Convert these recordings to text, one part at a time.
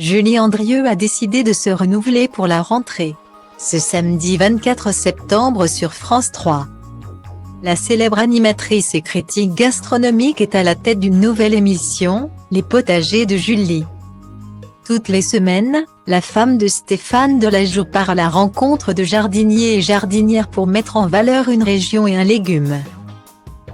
Julie Andrieux a décidé de se renouveler pour la rentrée. Ce samedi 24 septembre sur France 3. La célèbre animatrice et critique gastronomique est à la tête d'une nouvelle émission, Les Potagers de Julie. Toutes les semaines, la femme de Stéphane Delajoux part à la rencontre de jardiniers et jardinières pour mettre en valeur une région et un légume.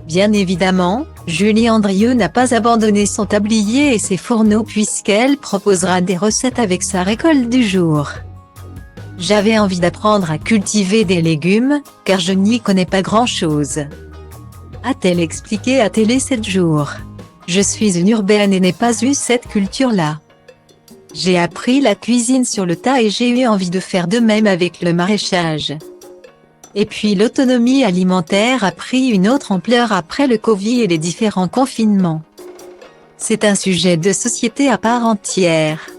Bien évidemment, Julie Andrieux n'a pas abandonné son tablier et ses fourneaux puisqu'elle proposera des recettes avec sa récolte du jour. J'avais envie d'apprendre à cultiver des légumes, car je n'y connais pas grand-chose, a-t-elle expliqué à Télé 7 jours. Je suis une urbaine et n'ai pas eu cette culture-là. J'ai appris la cuisine sur le tas et j'ai eu envie de faire de même avec le maraîchage. Et puis l'autonomie alimentaire a pris une autre ampleur après le Covid et les différents confinements. C'est un sujet de société à part entière.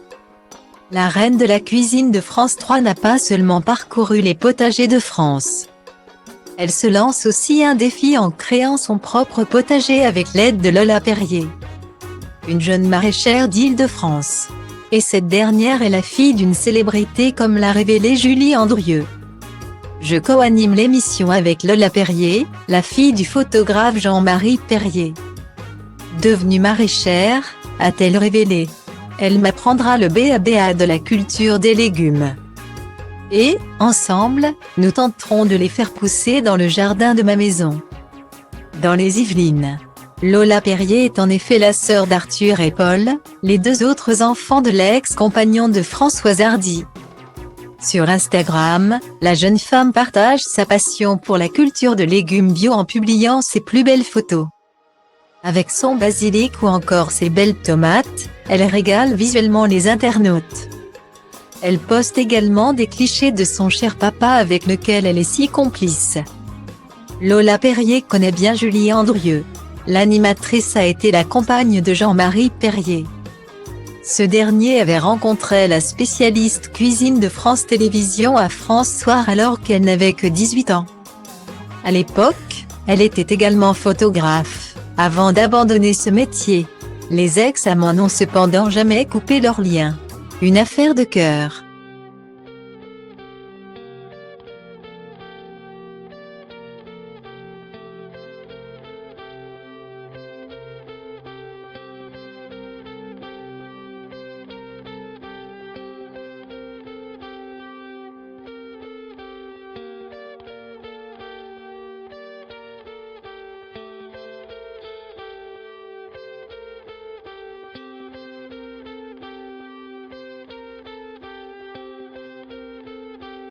La reine de la cuisine de France 3 n'a pas seulement parcouru les potagers de France. Elle se lance aussi un défi en créant son propre potager avec l'aide de Lola Perrier, une jeune maraîchère d'Île-de-France. Et cette dernière est la fille d'une célébrité comme l'a révélé Julie Andrieux. Je co-anime l'émission avec Lola Perrier, la fille du photographe Jean-Marie Perrier. Devenue maraîchère, a-t-elle révélé. Elle m'apprendra le b.a.-ba de la culture des légumes. Et, ensemble, nous tenterons de les faire pousser dans le jardin de ma maison. Dans les Yvelines. Lola Perrier est en effet la sœur d'Arthur et Paul, les deux autres enfants de l'ex-compagnon de Françoise Hardy. Sur Instagram, la jeune femme partage sa passion pour la culture de légumes bio en publiant ses plus belles photos. Avec son basilic ou encore ses belles tomates, elle régale visuellement les internautes. Elle poste également des clichés de son cher papa avec lequel elle est si complice. Lola Perrier connaît bien Julie Andrieux. L'animatrice a été la compagne de Jean-Marie Perrier. Ce dernier avait rencontré la spécialiste cuisine de France Télévisions à France Soir alors qu'elle n'avait que 18 ans. À l'époque, elle était également photographe, avant d'abandonner ce métier. Les ex-amants n'ont cependant jamais coupé leur lien. Une affaire de cœur.